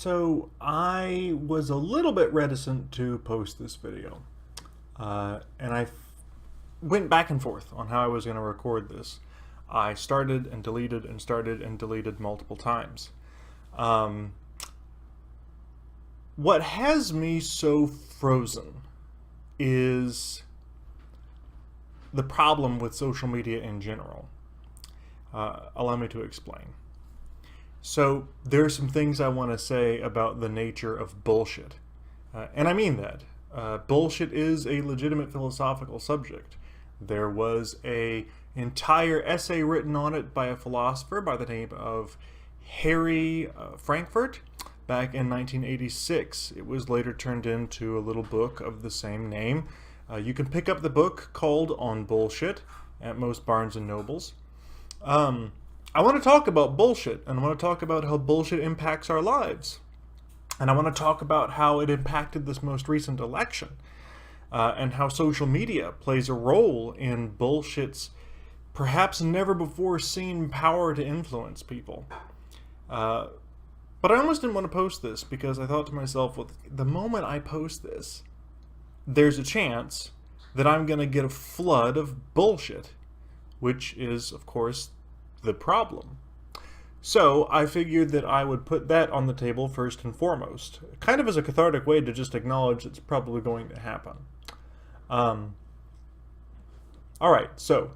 So I was a little bit reticent to post this video, and I went back and forth on how I was going to record this. I started and deleted and started and deleted multiple times. What has me so frozen is the problem with social media in general. Allow me to explain. So there are some things I want to say about the nature of bullshit. And I mean that. Bullshit is a legitimate philosophical subject. There was an entire essay written on it by a philosopher by the name of Harry Frankfurt back in 1986. It was later turned into a little book of the same name. You can pick up the book called On Bullshit at most Barnes and Nobles. I want to talk about bullshit, and I want to talk about how bullshit impacts our lives. And I want to talk about how it impacted this most recent election, and how social media plays a role in bullshit's perhaps never before seen power to influence people. But I almost didn't want to post this because I thought to myself, well, the moment I post this, there's a chance that I'm going to get a flood of bullshit, which is, of course, the problem. So I figured that I would put that on the table first and foremost, kind of as a cathartic way to just acknowledge it's probably going to happen. Alright, so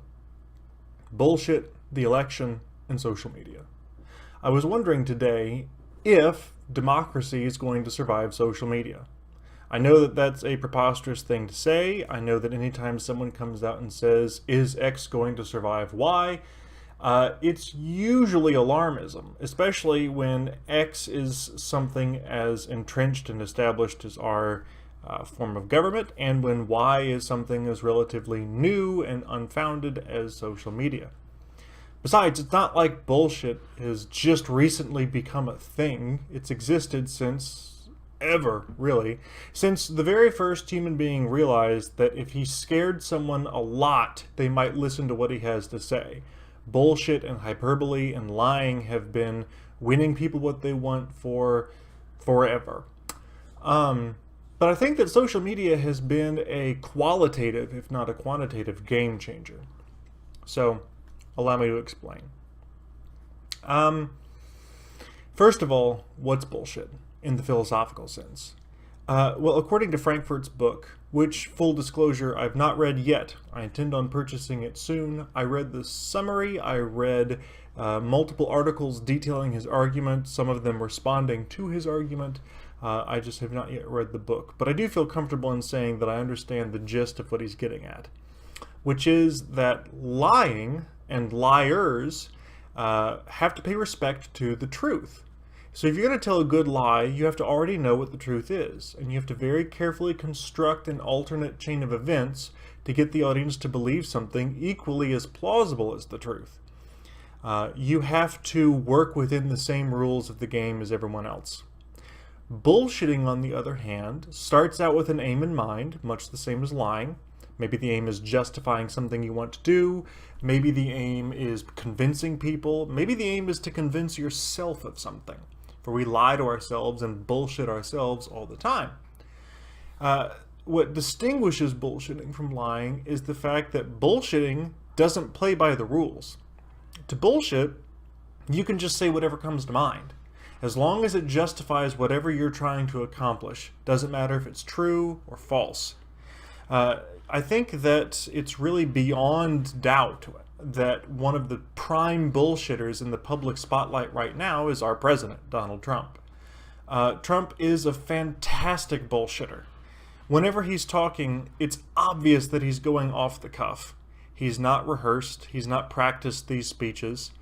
bullshit, the election, and social media. I was wondering today if democracy is going to survive social media. I know that that's a preposterous thing to say. I know that anytime someone comes out and says, is X going to survive Y? It's usually alarmism, especially when X is something as entrenched and established as our form of government, and when Y is something as relatively new and unfounded as social media. Besides, it's not like bullshit has just recently become a thing. It's existed since ever, really. Since the very first human being realized that if he scared someone a lot, they might listen to what he has to say. Bullshit and hyperbole and lying have been winning people what they want for forever. But I think that social media has been a qualitative, if not a quantitative, game changer. So, allow me to explain. First of all, what's bullshit in the philosophical sense? Well, according to Frankfurt's book, which, full disclosure, I've not read yet. I intend on purchasing it soon. I read the summary. I read multiple articles detailing his argument, some of them responding to his argument. I just have not yet read the book. But I do feel comfortable in saying that I understand the gist of what he's getting at, which is that lying and liars have to pay respect to the truth. So if you're going to tell a good lie, you have to already know what the truth is, and you have to very carefully construct an alternate chain of events to get the audience to believe something equally as plausible as the truth. You have to work within the same rules of the game as everyone else. Bullshitting, on the other hand, starts out with an aim in mind, much the same as lying. Maybe the aim is justifying something you want to do. Maybe the aim is convincing people. Maybe the aim is to convince yourself of something. For we lie to ourselves and bullshit ourselves all the time. What distinguishes bullshitting from lying is the fact that bullshitting doesn't play by the rules. To bullshit, you can just say whatever comes to mind. As long as it justifies whatever you're trying to accomplish. Doesn't matter if it's true or false. I think that it's really beyond doubt that one of the prime bullshitters in the public spotlight right now is our president, Donald Trump. Trump is a fantastic bullshitter. Whenever he's talking, it's obvious that he's going off the cuff. He's not rehearsed. He's not practiced these speeches.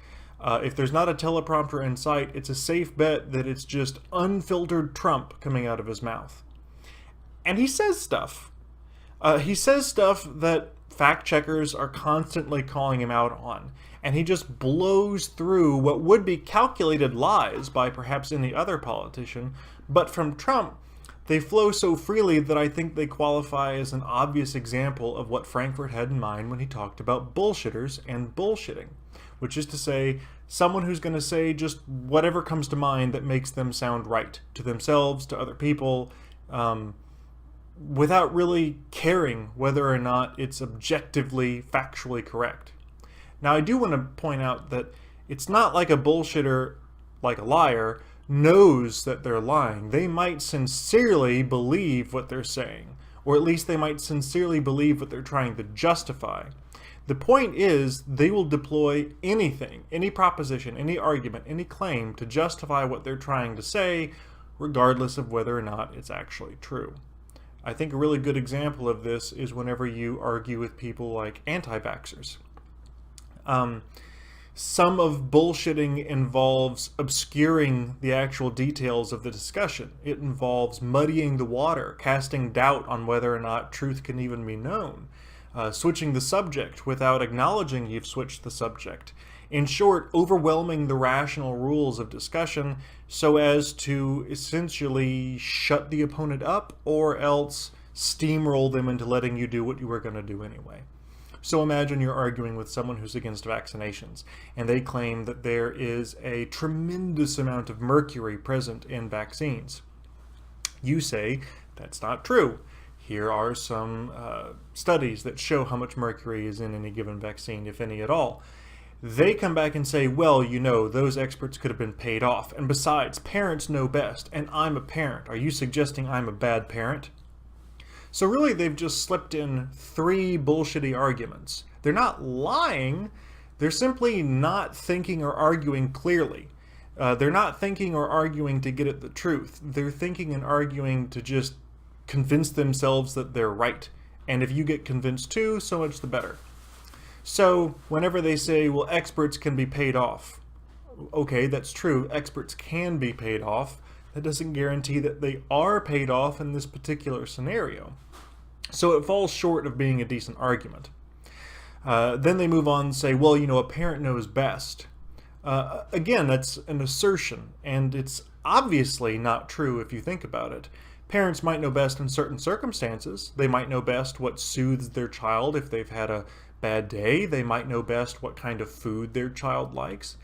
If there's not a teleprompter in sight, it's a safe bet that it's just unfiltered Trump coming out of his mouth. And he says stuff. He says stuff that fact checkers are constantly calling him out on, and he just blows through what would be calculated lies by perhaps any other politician, but from Trump, they flow so freely that I think they qualify as an obvious example of what Frankfurt had in mind when he talked about bullshitters and bullshitting. which is to say, someone who's going to say just whatever comes to mind that makes them sound right to themselves, to other people, without really caring whether or not it's objectively, factually correct. Now, I do want to point out that it's not like a bullshitter, like a liar, knows that they're lying. They might sincerely believe what they're saying, or at least they might sincerely believe what they're trying to justify. The point is, they will deploy anything, any proposition, any argument, any claim to justify what they're trying to say, regardless of whether or not it's actually true. I think a really good example of this is whenever you argue with people like anti-vaxxers. Some of bullshitting involves obscuring the actual details of the discussion. It involves muddying the water, casting doubt on whether or not truth can even be known, switching the subject without acknowledging you've switched the subject. In short, overwhelming the rational rules of discussion so as to essentially shut the opponent up or else steamroll them into letting you do what you were going to do anyway. So imagine you're arguing with someone who's against vaccinations, and they claim that there is a tremendous amount of mercury present in vaccines. You say, that's not true. Here are some studies that show how much mercury is in any given vaccine, if any at all. They come back and say, well, you know, those experts could have been paid off. And besides, parents know best, and I'm a parent. Are you suggesting I'm a bad parent? So really, they've just slipped in 3 bullshitty arguments. They're not lying. They're simply not thinking or arguing clearly. They're not thinking or arguing to get at the truth. They're thinking and arguing to just convince themselves that they're right. And if you get convinced too, so much the better. So whenever they say, well, experts can be paid off. Okay, that's true. Experts can be paid off. That doesn't guarantee that they are paid off in this particular scenario. So it falls short of being a decent argument. Then they move on and say, well, you know, a parent knows best. Again, that's an assertion, and it's obviously not true if you think about it. Parents might know best in certain circumstances. They might know best what soothes their child if they've had a bad day. They might know best what kind of food their child likes.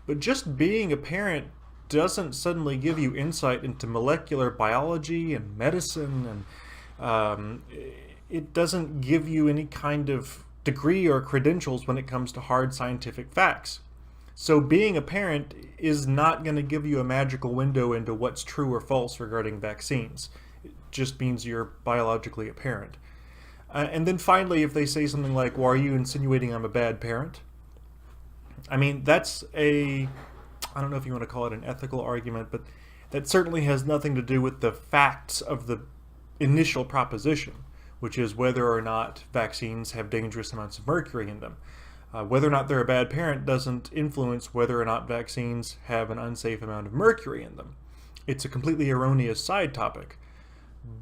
But just being a parent doesn't suddenly give you insight into molecular biology and medicine, and it doesn't give you any kind of degree or credentials when it comes to hard scientific facts. So being a parent is not going to give you a magical window into what's true or false regarding vaccines. It just means you're biologically a parent. And then finally, if they say something like, well, are you insinuating I'm a bad parent? I mean, that's I don't know if you want to call it an ethical argument, but that certainly has nothing to do with the facts of the initial proposition, which is whether or not vaccines have dangerous amounts of mercury in them. Whether or not they're a bad parent doesn't influence whether or not vaccines have an unsafe amount of mercury in them. It's a completely erroneous side topic.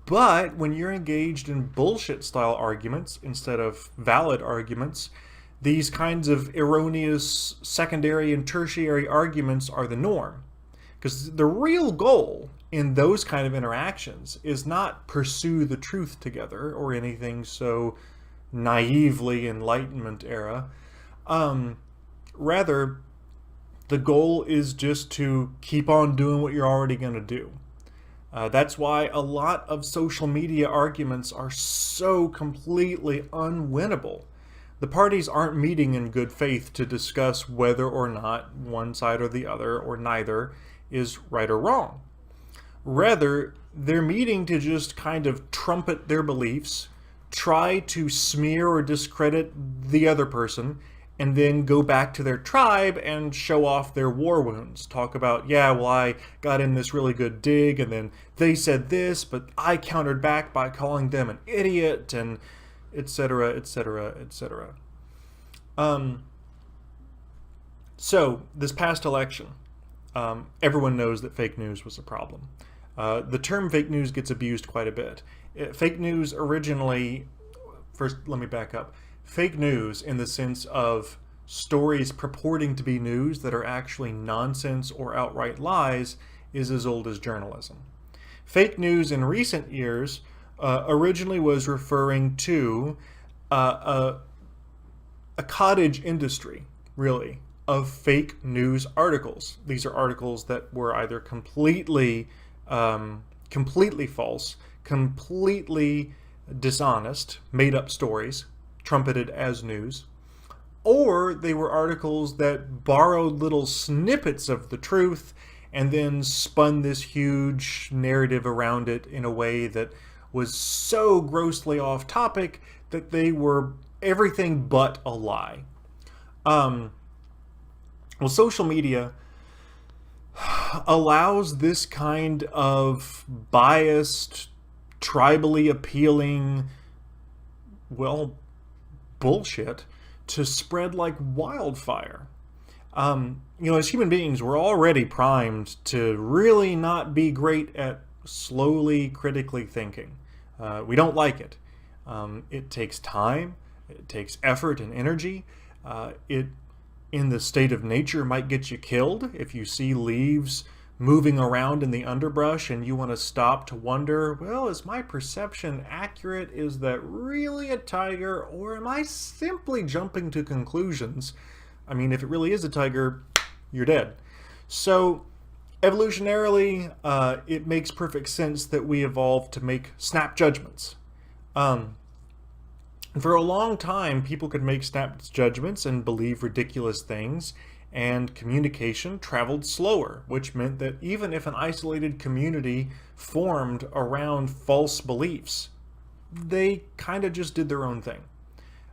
But when you're engaged in bullshit-style arguments instead of valid arguments, these kinds of erroneous secondary and tertiary arguments are the norm. Because the real goal in those kind of interactions is not pursue the truth together or anything so naively Enlightenment era. Rather, the goal is just to keep on doing what you're already going to do. That's why a lot of social media arguments are so completely unwinnable. The parties aren't meeting in good faith to discuss whether or not one side or the other, or neither, is right or wrong. Rather, they're meeting to just kind of trumpet their beliefs, try to smear or discredit the other person, and then go back to their tribe and show off their war wounds. Talk about, yeah, well, I got in this really good dig, and then they said this, but I countered back by calling them an idiot, and etc., etc., etc. So, this past election, everyone knows that fake news was a problem. The term fake news gets abused quite a bit. Fake news originally, first let me back up. Fake news in the sense of stories purporting to be news that are actually nonsense or outright lies is as old as journalism. Fake news in recent years originally was referring to a cottage industry really, of fake news articles. These are articles that were either completely false, completely dishonest, made up stories, trumpeted as news, or they were articles that borrowed little snippets of the truth and then spun this huge narrative around it in a way that was so grossly off topic that they were everything but a lie. Well, social media allows this kind of biased, tribally appealing, well, bullshit to spread like wildfire. As human beings, we're already primed to really not be great at slowly, critically thinking. We don't like it. It takes time, it takes effort and energy. It, in the state of nature, might get you killed if you see leaves moving around in the underbrush and you want to stop to wonder, well, is my perception accurate? Is that really a tiger, or am I simply jumping to conclusions? I mean, if it really is a tiger, you're dead. So evolutionarily, it makes perfect sense that we evolved to make snap judgments. For a long time, people could make snap judgments and believe ridiculous things, and communication traveled slower, which meant that even if an isolated community formed around false beliefs, they kind of just did their own thing.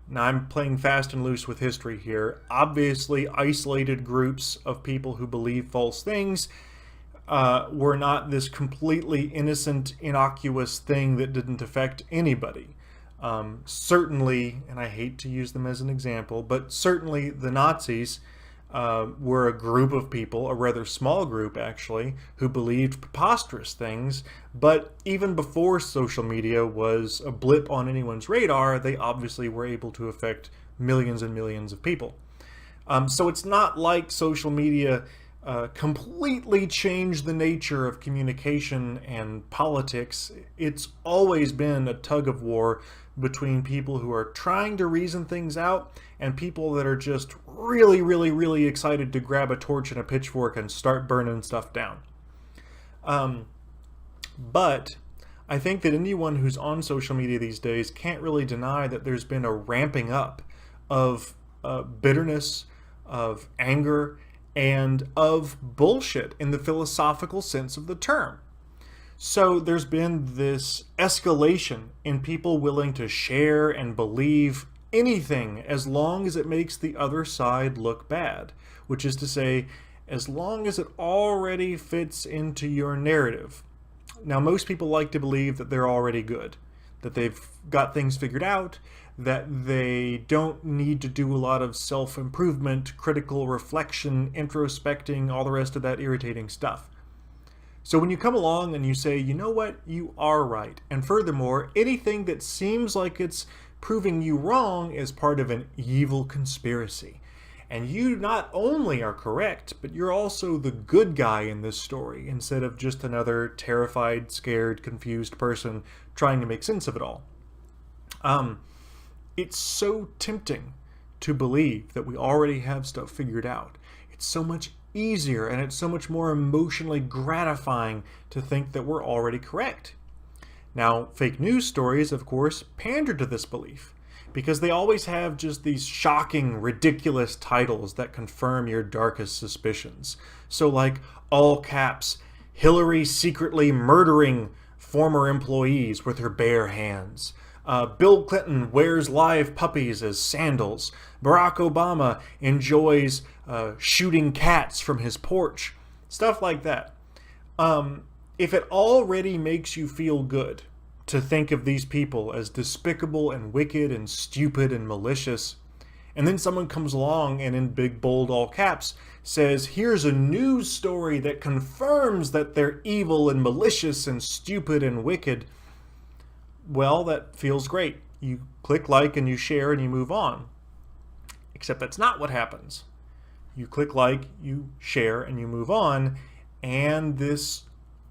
Now, I'm playing fast and loose with history here. Obviously, isolated groups of people who believe false things were not this completely innocent, innocuous thing that didn't affect anybody. Certainly, and I hate to use them as an example, but certainly the Nazis were a group of people, a rather small group actually, who believed preposterous things. But even before social media was a blip on anyone's radar, they obviously were able to affect millions and millions of people. So it's not like social media completely changed the nature of communication and politics. It's always been a tug of war between people who are trying to reason things out and people that are just really, really, really excited to grab a torch and a pitchfork and start burning stuff down. But I think that anyone who's on social media these days can't really deny that there's been a ramping up of bitterness, of anger, and of bullshit in the philosophical sense of the term. So there's been this escalation in people willing to share and believe anything as long as it makes the other side look bad, which is to say, as long as it already fits into your narrative. Now, most people like to believe that they're already good, that they've got things figured out, that they don't need to do a lot of self-improvement, critical reflection, introspecting, all the rest of that irritating stuff. So when you come along and you say, you know what, you are right, and furthermore, anything that seems like it's proving you wrong is part of an evil conspiracy. And you not only are correct, but you're also the good guy in this story, instead of just another terrified, scared, confused person trying to make sense of it all. It's so tempting to believe that we already have stuff figured out. It's so much easier and it's so much more emotionally gratifying to think that we're already correct. Now, fake news stories, of course, pander to this belief because they always have just these shocking, ridiculous titles that confirm your darkest suspicions. So like, all caps, Hillary secretly murdering former employees with her bare hands. Bill Clinton wears live puppies as sandals. Barack Obama enjoys shooting cats from his porch. Stuff like that. If it already makes you feel good to think of these people as despicable and wicked and stupid and malicious, and then someone comes along and in big, bold, all caps says, here's a news story that confirms that they're evil and malicious and stupid and wicked, well, that feels great. You click like and you share and you move on. Except that's not what happens. You click like, you share, and you move on, and this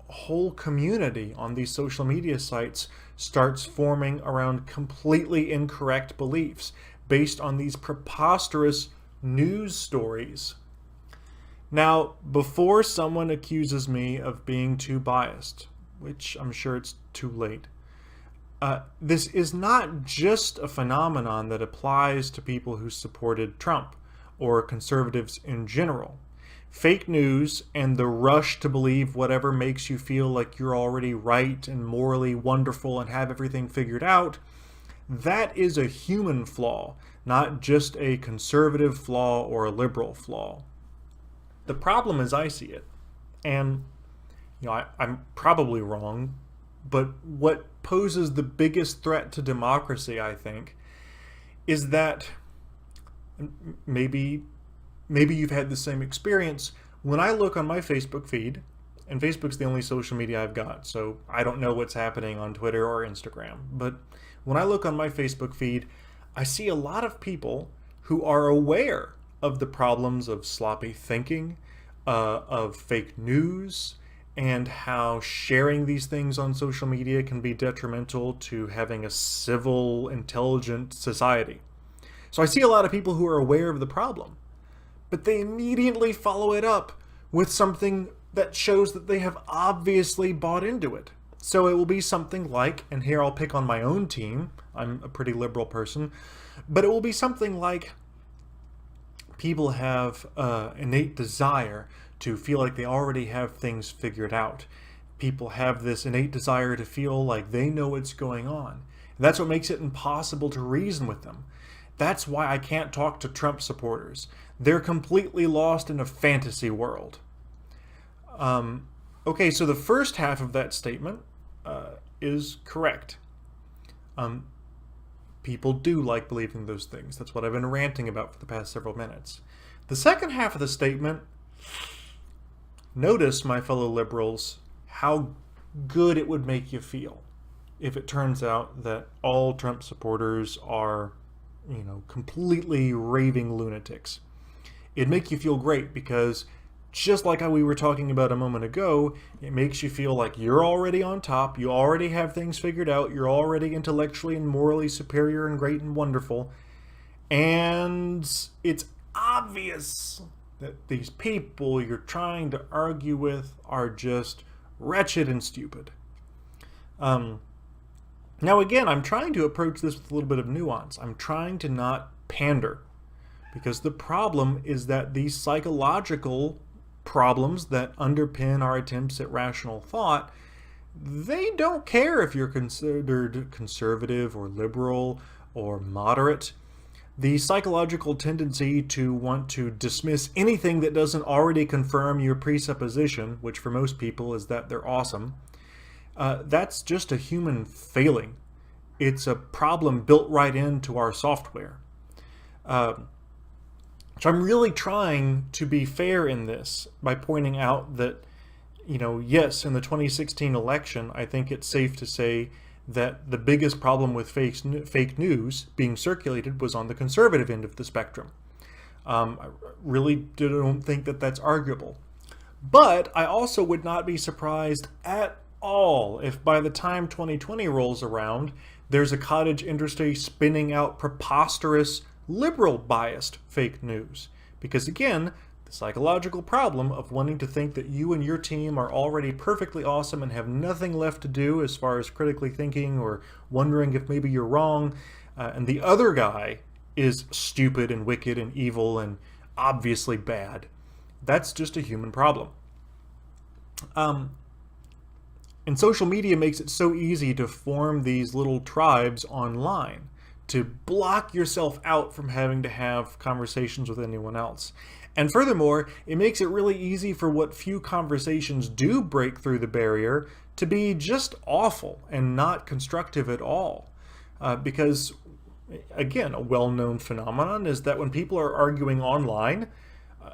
whole community on these social media sites starts forming around completely incorrect beliefs based on these preposterous news stories. Now, before someone accuses me of being too biased, which I'm sure it's too late, this is not just a phenomenon that applies to people who supported Trump or conservatives in general. Fake news and the rush to believe whatever makes you feel like you're already right and morally wonderful and have everything figured out, that is a human flaw, not just a conservative flaw or a liberal flaw. The problem as I see it, and I'm probably wrong, but what poses the biggest threat to democracy, I think, is that maybe you've had the same experience. When I look on my Facebook feed, and Facebook's the only social media I've got, so I don't know what's happening on Twitter or Instagram, but when I look on my Facebook feed, I see a lot of people who are aware of the problems of sloppy thinking, of fake news, and how sharing these things on social media can be detrimental to having a civil, intelligent society. So I see a lot of people who are aware of the problem, but they immediately follow it up with something that shows that they have obviously bought into it. So it will be something like, and here I'll pick on my own team, I'm a pretty liberal person, but it will be something like people have an innate desire to feel like they already have things figured out. People have this innate desire to feel like they know what's going on. And that's what makes it impossible to reason with them. That's why I can't talk to Trump supporters. They're completely lost in a fantasy world. Okay, so the first half of that statement is correct. People do like believing those things. That's what I've been ranting about for the past several minutes. The second half of the statement, notice, my fellow liberals, how good it would make you feel if it turns out that all Trump supporters are, completely raving lunatics. It'd make you feel great because, just like how we were talking about a moment ago, it makes you feel like you're already on top, you already have things figured out, you're already intellectually and morally superior and great and wonderful, and it's obvious that these people you're trying to argue with are just wretched and stupid. Now again, I'm trying to approach this with a little bit of nuance. I'm trying to not pander, because the problem is that these psychological problems that underpin our attempts at rational thought, they don't care if you're considered conservative or liberal or moderate. The psychological tendency to want to dismiss anything that doesn't already confirm your presupposition, which for most people is that they're awesome, that's just a human failing. It's a problem built right into our software. So I'm really trying to be fair in this by pointing out that, yes, in the 2016 election, I think it's safe to say that the biggest problem with fake news being circulated was on the conservative end of the spectrum. I really don't think that that's arguable. But I also would not be surprised at all if by the time 2020 rolls around, there's a cottage industry spinning out preposterous liberal biased fake news. Because again, the psychological problem of wanting to think that you and your team are already perfectly awesome and have nothing left to do as far as critically thinking or wondering if maybe you're wrong, and the other guy is stupid and wicked and evil and obviously bad. That's just a human problem. And social media makes it so easy to form these little tribes online, to block yourself out from having to have conversations with anyone else. And furthermore, it makes it really easy for what few conversations do break through the barrier to be just awful and not constructive at all. Because, again, a well-known phenomenon is that when people are arguing online,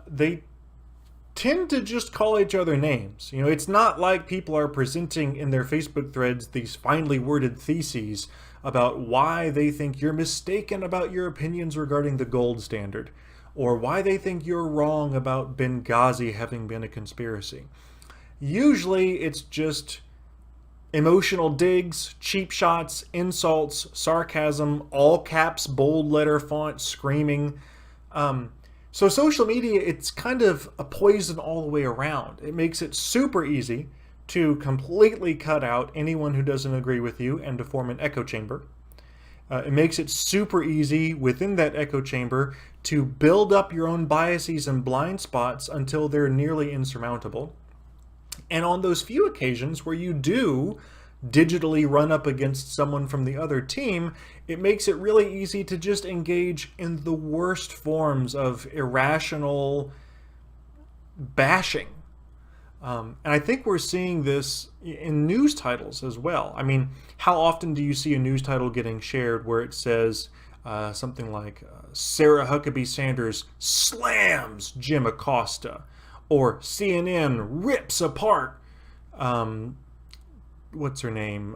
they tend to just call each other names. It's not like people are presenting in their Facebook threads these finely worded theses about why they think you're mistaken about your opinions regarding the gold standard, or why they think you're wrong about Benghazi having been a conspiracy. Usually it's just emotional digs, cheap shots, insults, sarcasm, all caps, bold letter font, screaming. So social media, it's kind of a poison all the way around. It makes it super easy to completely cut out anyone who doesn't agree with you and to form an echo chamber. It makes it super easy within that echo chamber to build up your own biases and blind spots until they're nearly insurmountable. And on those few occasions where you do digitally run up against someone from the other team, it makes it really easy to just engage in the worst forms of irrational bashing. And I think we're seeing this in news titles as well. I mean, how often do you see a news title getting shared where it says something like Sarah Huckabee Sanders slams Jim Acosta, or CNN rips apart what's her name?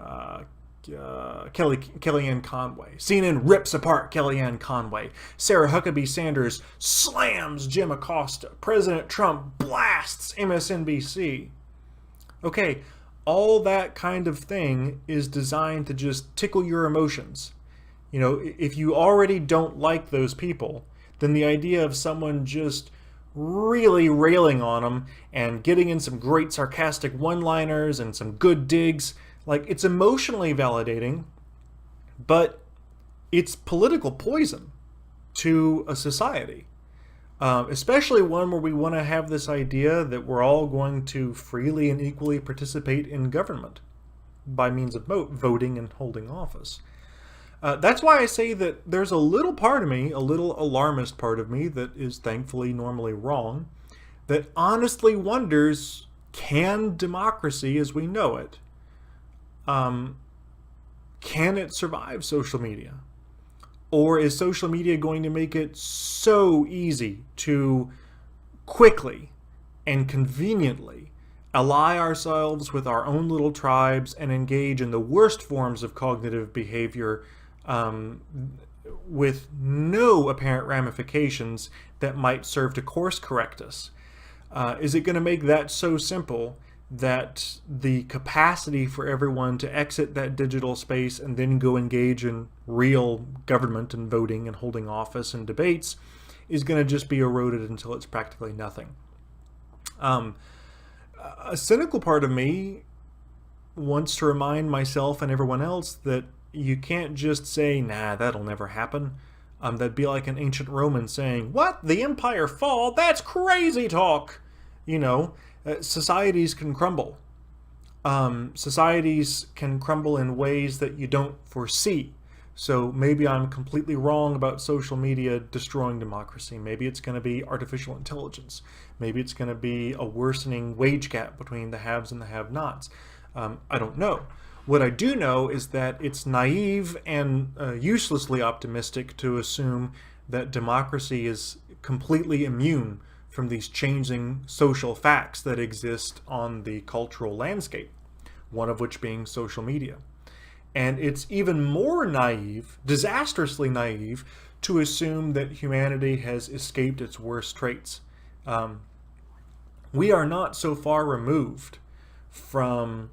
Kellyanne Conway. CNN rips apart Kellyanne Conway. Sarah Huckabee Sanders slams Jim Acosta. President Trump blasts MSNBC. Okay, all that kind of thing is designed to just tickle your emotions. You know, if you already don't like those people, then the idea of someone just really railing on them and getting in some great sarcastic one-liners and some good digs, like, it's emotionally validating, but it's political poison to a society, especially one where we want to have this idea that we're all going to freely and equally participate in government by means of voting and holding office. That's why I say that there's a little part of me, a little alarmist part of me that is thankfully normally wrong, that honestly wonders, can democracy as we know it, can it survive social media? Or is social media going to make it so easy to quickly and conveniently ally ourselves with our own little tribes and engage in the worst forms of cognitive behavior with no apparent ramifications that might serve to course correct us? Is it going to make that so simple that the capacity for everyone to exit that digital space and then go engage in real government and voting and holding office and debates is going to just be eroded until it's practically nothing? A cynical part of me wants to remind myself and everyone else that you can't just say, nah, that'll never happen. That'd be like an ancient Roman saying, what, the empire fall? That's crazy talk. You know, societies can crumble. Societies can crumble in ways that you don't foresee. So maybe I'm completely wrong about social media destroying democracy. Maybe it's going to be artificial intelligence. Maybe it's going to be a worsening wage gap between the haves and the have-nots. I don't know. What I do know is that it's naive and uselessly optimistic to assume that democracy is completely immune from these changing social facts that exist on the cultural landscape, one of which being social media. And it's even more naive, disastrously naive, to assume that humanity has escaped its worst traits. We are not so far removed from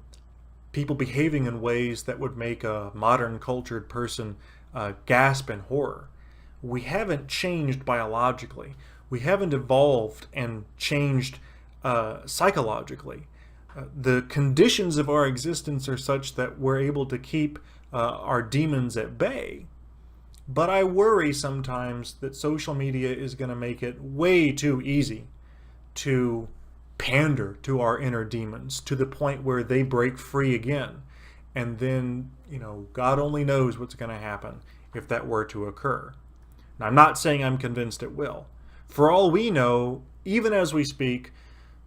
people behaving in ways that would make a modern cultured person gasp in horror. We haven't changed biologically. We haven't evolved and changed psychologically. The conditions of our existence are such that we're able to keep our demons at bay. But I worry sometimes that social media is going to make it way too easy to pander to our inner demons to the point where they break free again. And then, you know, God only knows what's going to happen if that were to occur. Now, I'm not saying I'm convinced it will. For all we know, even as we speak,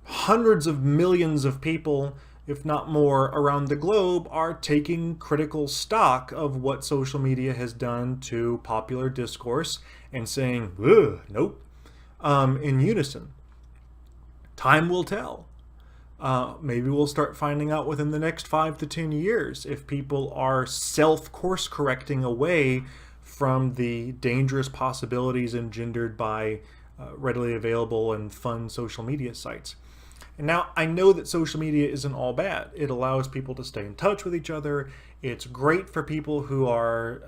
hundreds of millions of people, if not more, around the globe are taking critical stock of what social media has done to popular discourse and saying, ugh, nope, in unison. Time will tell. Maybe we'll start finding out within the next 5 to 10 years if people are self-course correcting away from the dangerous possibilities engendered by readily available and fun social media sites. And now, I know that social media isn't all bad. It allows people to stay in touch with each other. It's great for people who are,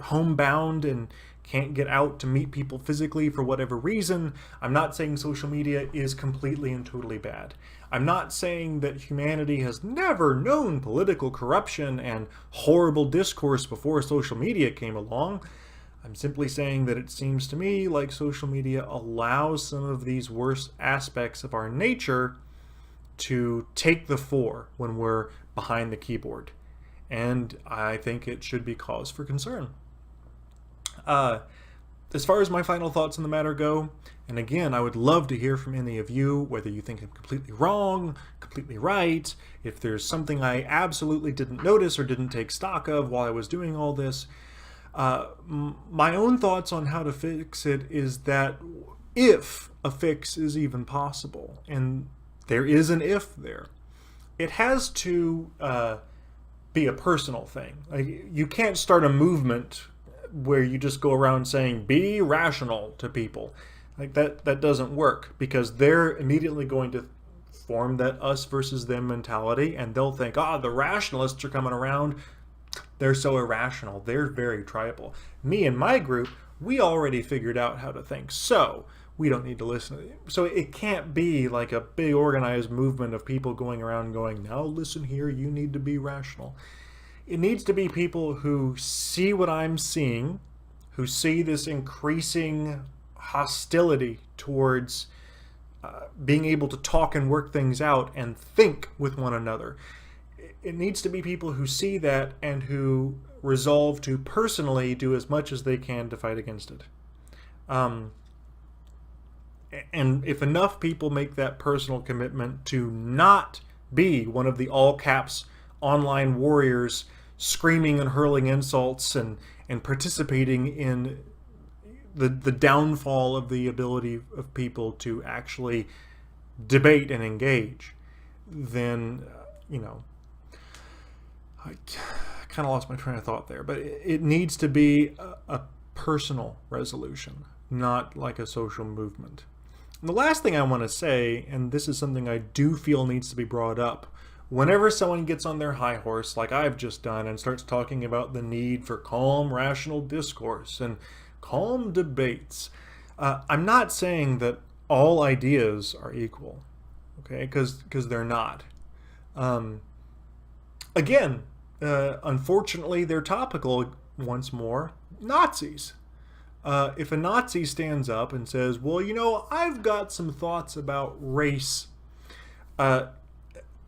homebound and can't get out to meet people physically for whatever reason. I'm not saying social media is completely and totally bad. I'm not saying that humanity has never known political corruption and horrible discourse before social media came along. I'm simply saying that it seems to me like social media allows some of these worst aspects of our nature to take the fore when we're behind the keyboard. And I think it should be cause for concern. As far as my final thoughts on the matter go, and again, I would love to hear from any of you, whether you think I'm completely wrong, completely right, if there's something I absolutely didn't notice or didn't take stock of while I was doing all this. My own thoughts on how to fix it is that if a fix is even possible, and there is an if there, it has to be a personal thing. Like, you can't start a movement where you just go around saying be rational to people. Like that doesn't work, because they're immediately going to form that us versus them mentality, and they'll think, the rationalists are coming around. They're so irrational. They're very tribal. Me and my group, we already figured out how to think, so we don't need to listen to them. So it can't be like a big organized movement of people going around going, now listen here, you need to be rational. It needs to be people who see what I'm seeing, who see this increasing hostility towards being able to talk and work things out and think with one another. It needs to be people who see that and who resolve to personally do as much as they can to fight against it. And if enough people make that personal commitment to not be one of the all caps online warriors screaming and hurling insults and participating in the downfall of the ability of people to actually debate and engage, then, I kind of lost my train of thought there. But it needs to be a personal resolution, not like a social movement. And the last thing I want to say, and this is something I do feel needs to be brought up, whenever someone gets on their high horse, like I've just done, and starts talking about the need for calm, rational discourse and calm debates, I'm not saying that all ideas are equal, okay? Because they're not. Again, unfortunately, they're topical once more. Nazis. If a Nazi stands up and says, well, I've got some thoughts about race, I'm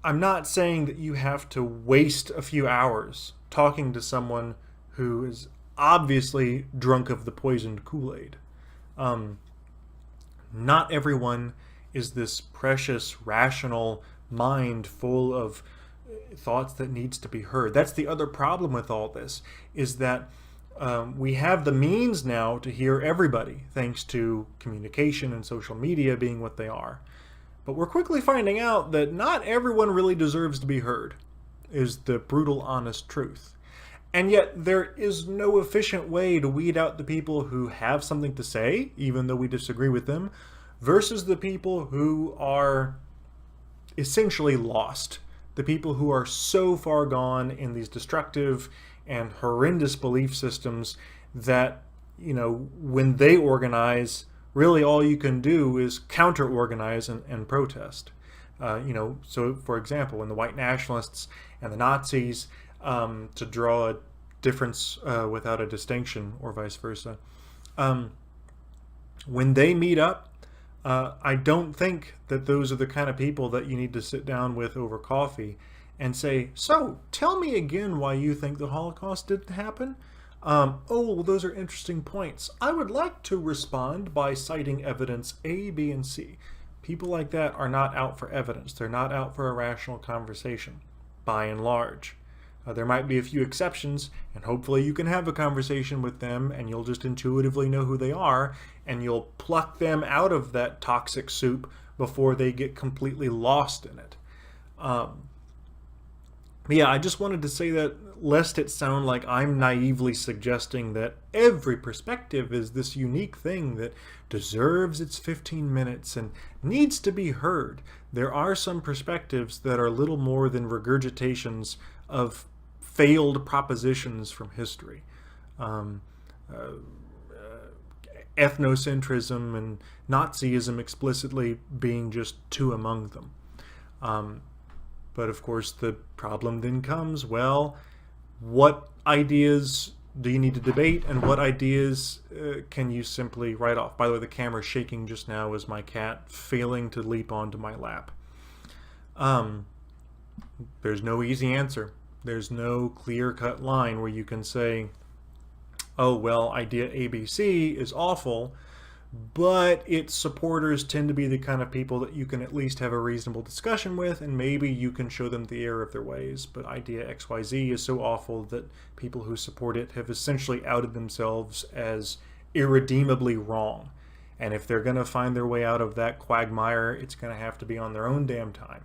not saying that you have to waste a few hours talking to someone who is obviously drunk of the poisoned Kool-Aid. Not everyone is this precious, rational mind full of thoughts that needs to be heard. That's the other problem with all this, is that we have the means now to hear everybody, thanks to communication and social media being what they are. But we're quickly finding out that not everyone really deserves to be heard, is the brutal, honest truth. And yet there is no efficient way to weed out the people who have something to say, even though we disagree with them, versus the people who are essentially lost. The people who are so far gone in these destructive and horrendous belief systems that, when they organize, really all you can do is counter-organize and protest. So for example, when the white nationalists and the Nazis, to draw a difference without a distinction, or vice versa, when they meet up, I don't think that those are the kind of people that you need to sit down with over coffee and say, so tell me again why you think the Holocaust didn't happen. Those are interesting points. I would like to respond by citing evidence A, B, and C. People like that are not out for evidence. They're not out for a rational conversation, by and large. There might be a few exceptions, and hopefully you can have a conversation with them and you'll just intuitively know who they are, and you'll pluck them out of that toxic soup before they get completely lost in it. I just wanted to say that, lest it sound like I'm naively suggesting that every perspective is this unique thing that deserves its 15 minutes and needs to be heard. There are some perspectives that are little more than regurgitations of failed propositions from history. ethnocentrism and Nazism explicitly being just two among them. But of course the problem then comes, well, what ideas do you need to debate and what ideas can you simply write off? By the way, the camera shaking just now is my cat failing to leap onto my lap. There's no easy answer. There's no clear-cut line where you can say, oh, well, idea ABC is awful, but its supporters tend to be the kind of people that you can at least have a reasonable discussion with, and maybe you can show them the error of their ways. But idea XYZ is so awful that people who support it have essentially outed themselves as irredeemably wrong. And if they're going to find their way out of that quagmire, it's going to have to be on their own damn time.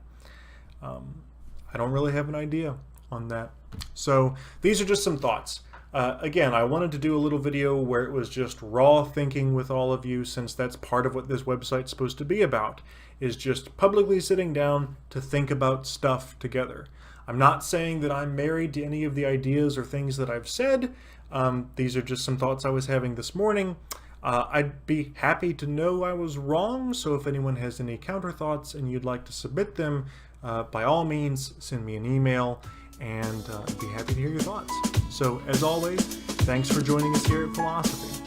I don't really have an idea on that. So these are just some thoughts. Again, I wanted to do a little video where it was just raw thinking with all of you, since that's part of what this website's supposed to be about, is just publicly sitting down to think about stuff together. I'm not saying that I'm married to any of the ideas or things that I've said. These are just some thoughts I was having this morning. I'd be happy to know I was wrong, so if anyone has any counter thoughts and you'd like to submit them, by all means, send me an email, and I'd be happy to hear your thoughts. So, as always, thanks for joining us here at Philosophy.